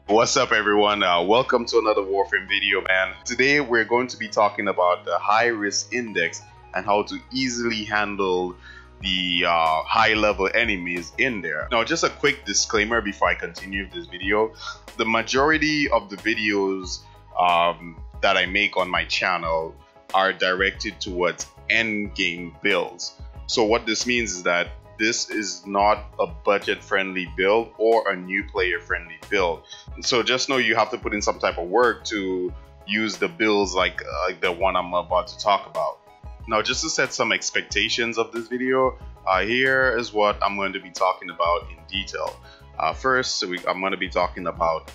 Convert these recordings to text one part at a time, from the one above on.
What's up everyone, welcome to another Warframe video, man. Today we're going to be talking about the high risk index and how to easily handle the high level enemies in there. Now just a quick disclaimer before I continue this video. The majority of the videos that I make on my channel are directed towards end game builds. So what this means is that this is not a budget friendly build or a new player friendly build. So just know you have to put in some type of work to use the builds like the one I'm about to talk about. Now just to set some expectations of this video, here is what I'm going to be talking about in detail. First, I'm going to be talking about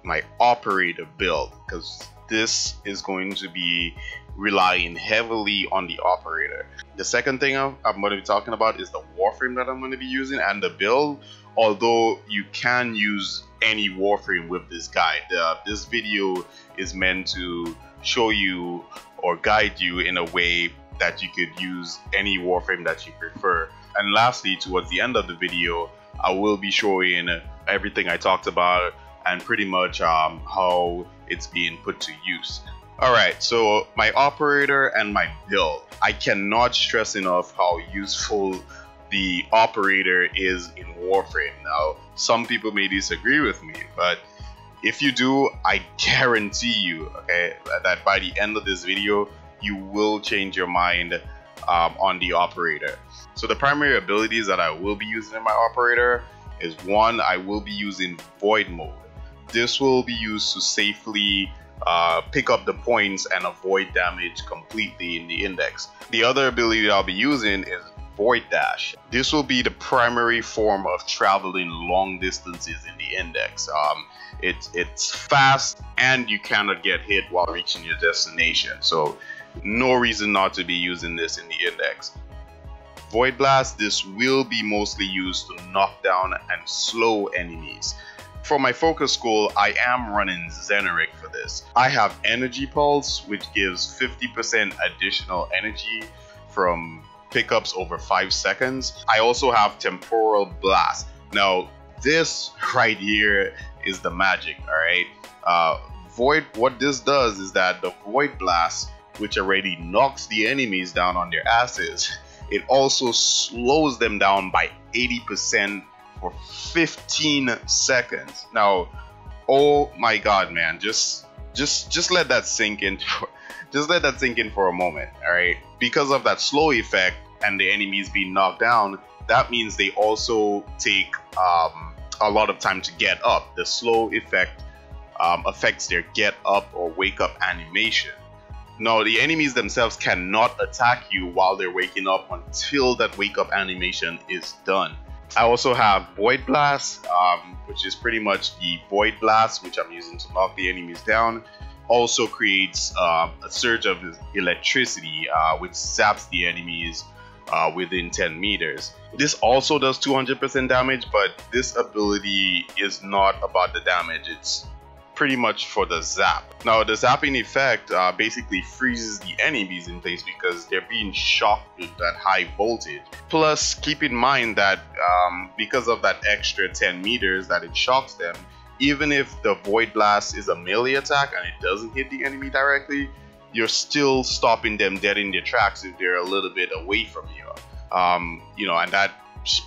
my operator build, because this is going to be relying heavily on the operator. The second thing I'm going to be talking about is the Warframe that I'm going to be using and the build, although you can use any Warframe with this guide. This video is meant to show you or guide you in a way that you could use any Warframe that you prefer. And lastly, towards the end of the video, I will be showing everything I talked about and pretty much how it's being put to use. Alright, so my operator and my build. I cannot stress enough how useful the operator is in Warframe. Now, some people may disagree with me, but if you do, I guarantee you, okay, that by the end of this video, you will change your mind on the operator. So the primary abilities that I will be using in my operator is one, I will be using Void Mode. This will be used to safely pick up the points and avoid damage completely in the index. The other ability that I'll be using is Void Dash. This will be the primary form of traveling long distances in the index. It's fast and you cannot get hit while reaching your destination, so no reason not to be using this in the index. Void Blast, this will be mostly used to knock down and slow enemies. For my focus goal, I am running Xeneric for this. I have Energy Pulse, which gives 50% additional energy from pickups over 5 seconds. I also have Temporal Blast. Now, this right here is the magic, alright? What this does is that the Void Blast, which already knocks the enemies down on their asses, it also slows them down by 80% for 15 seconds. Now, oh my god, man, just let that sink in. Just let that sink in for a moment, all right? Because of that slow effect and the enemies being knocked down, that means they also take a lot of time to get up. The slow effect affects their get up or wake up animation. Now, the enemies themselves cannot attack you while they're waking up until that wake up animation is done. I also have Void Blast, which is pretty much the Void Blast, which I'm using to knock the enemies down. Also creates a surge of electricity, which zaps the enemies within 10 meters. This also does 200% damage, but this ability is not about the damage. It's pretty much for the zap. Now, the zapping effect basically freezes the enemies in place because they're being shocked with that high voltage. Plus, keep in mind that because of that extra 10 meters that it shocks them, even if the Void Blast is a melee attack and it doesn't hit the enemy directly, you're still stopping them dead in their tracks if they're a little bit away from you. You know, and that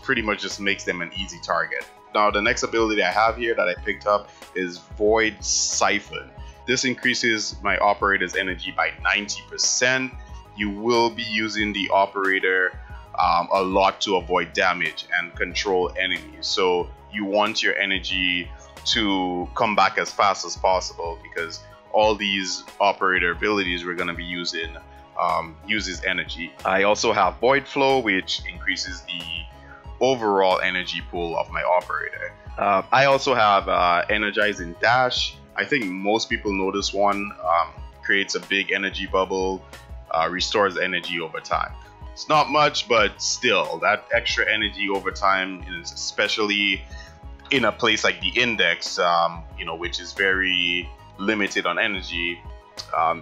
pretty much just makes them an easy target. Now, the next ability I have here that I picked up is Void Siphon. This increases my operator's energy by 90%. You will be using the operator a lot to avoid damage and control enemies. So you want your energy to come back as fast as possible, because all these operator abilities we're going to be using uses energy. I also have Void Flow, which increases the overall energy pool of my operator. I also have Energizing Dash. I think most people know this one. Creates a big energy bubble, restores energy over time. It's not much, but still, that extra energy over time is, especially in a place like the index, you know, which is very limited on energy,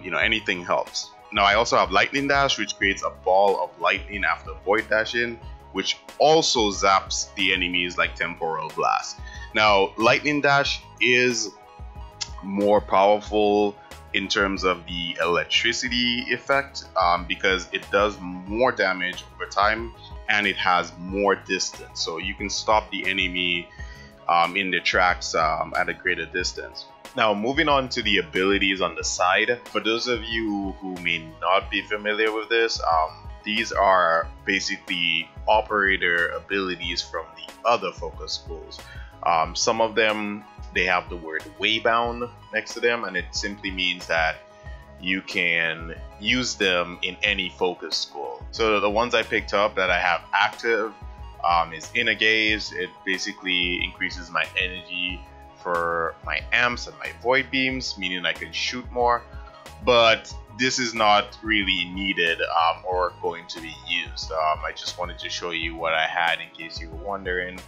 you know, anything helps. Now, I also have Lightning Dash, which creates a ball of lightning after Void Dashing, which also zaps the enemies like Temporal Blast. Now, Lightning Dash is more powerful in terms of the electricity effect, because it does more damage over time and it has more distance, so you can stop the enemy in their tracks at a greater distance. Now, moving on to the abilities on the side, for those of you who may not be familiar with this, these are basically operator abilities from the other focus schools. Some of them, they have the word waybound next to them, and it simply means that you can use them in any focus school. So the ones I picked up that I have active is Inner Gaze. It basically increases my energy for my amps and my void beams, meaning I can shoot more, but this is not really needed or going to be used. I just wanted to show you what I had in case you were wondering.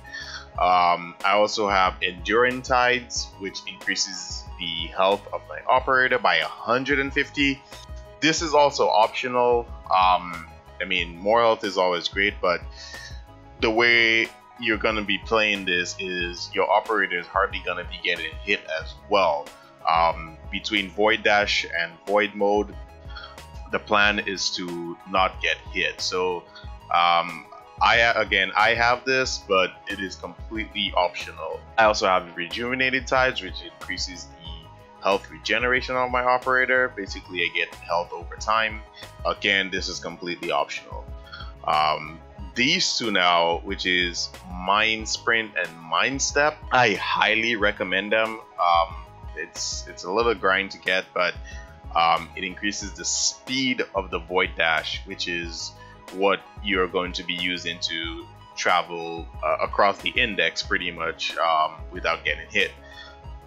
I also have Enduring Tides, which increases the health of my operator by 150. This is also optional. I mean, more health is always great, but the way you're going to be playing this is your operator is hardly going to be getting hit as well. Between Void Dash and Void Mode, the plan is to not get hit. So I have this, but it is completely optional. I also have Rejuvenated Tides, which increases the health regeneration of my operator. Basically, I get health over time. Again, this is completely optional. These two now, which is Mind Sprint and Mind Step, I highly recommend them. It's a little grind to get, but it increases the speed of the Void Dash, which is what you're going to be using to travel across the index pretty much without getting hit.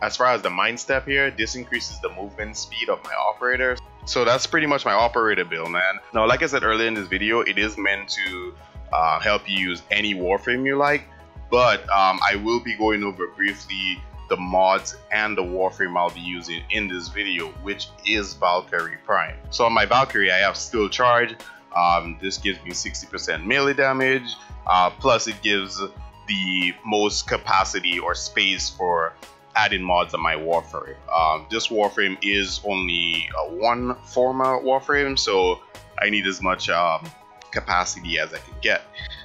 As far as the Mind Step here, this increases the movement speed of my operator. So that's pretty much my operator build, man. Now, like I said earlier in this video, it is meant to help you use any Warframe you like, but I will be going over briefly the mods and the Warframe I'll be using in this video, which is Valkyrie Prime. So on my Valkyrie, I have Still Charge. This gives me 60% melee damage, plus it gives the most capacity or space for adding mods on my Warframe. This Warframe is only a one format Warframe, so I need as much capacity as I can get.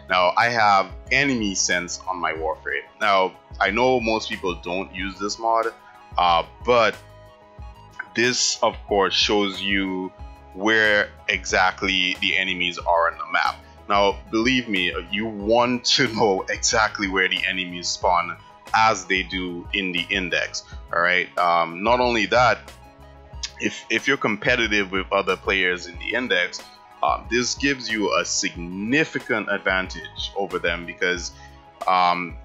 Now, I have Enemy Sense on my Warframe. Now, I know most people don't use this mod, but this, of course, shows you where exactly the enemies are on the map. Now, believe me, you want to know exactly where the enemies spawn, as they do in the index. All right. Not only that, if you're competitive with other players in the index, this gives you a significant advantage over them, because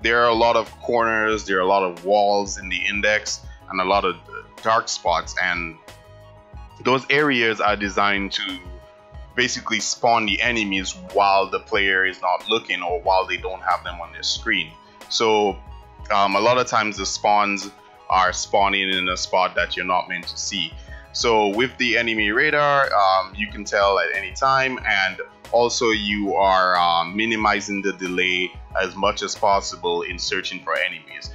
there are a lot of corners, there are a lot of walls in the index, and a lot of dark spots, and those areas are designed to basically spawn the enemies while the player is not looking, or while they don't have them on their screen. So a lot of times the spawns are spawning in a spot that you're not meant to see. So with the enemy radar, you can tell at any time, and also you are minimizing the delay as much as possible in searching for enemies.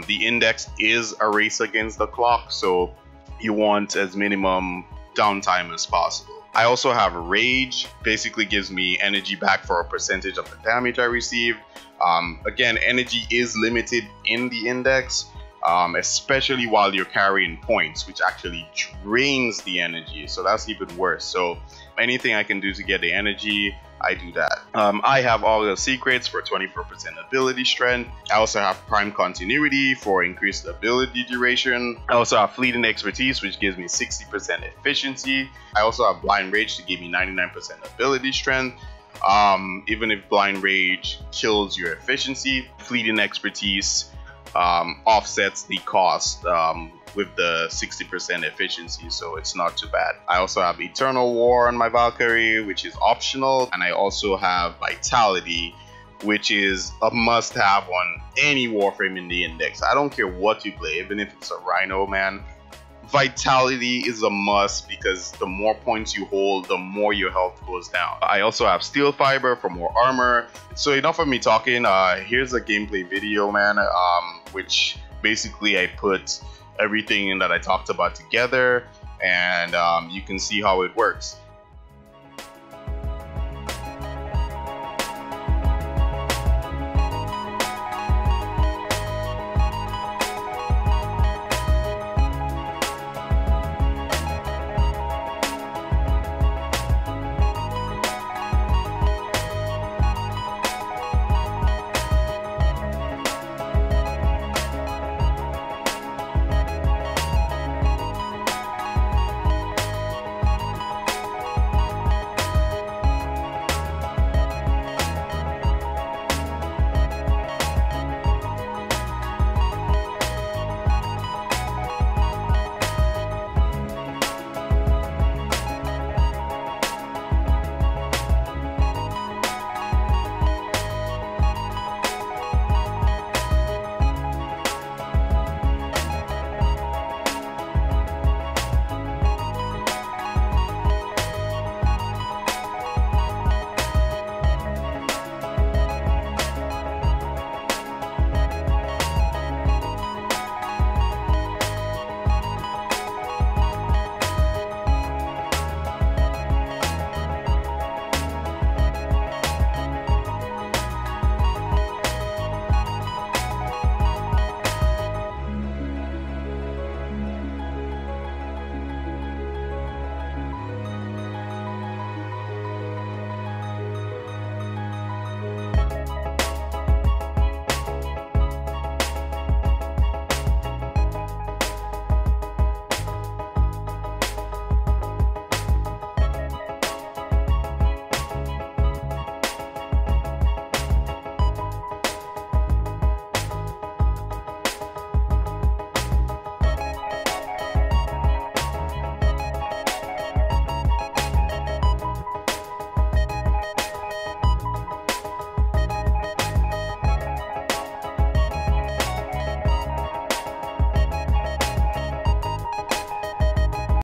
The index is a race against the clock, so you want as minimum downtime as possible. I also have Rage, basically gives me energy back for a percentage of the damage I received. Again, energy is limited in the index, especially while you're carrying points, which actually drains the energy, so that's even worse. So anything I can do to get the energy, I do that. I have all the secrets for 24% ability strength. I also have Prime Continuity for increased ability duration. I also have Fleeting Expertise, which gives me 60% efficiency. I also have Blind Rage to give me 99% ability strength. Even if Blind Rage kills your efficiency, Fleeting Expertise offsets the cost with the 60% efficiency, so it's not too bad. I also have Eternal War on my Valkyrie, which is optional, and I also have Vitality, which is a must-have on any Warframe in the index. I don't care what you play, even if it's a Rhino, man. Vitality is a must, because the more points you hold, the more your health goes down. I also have Steel Fiber for more armor. So enough of me talking. Here's a gameplay video, man, which basically I put everything that I talked about together, and you can see how it works.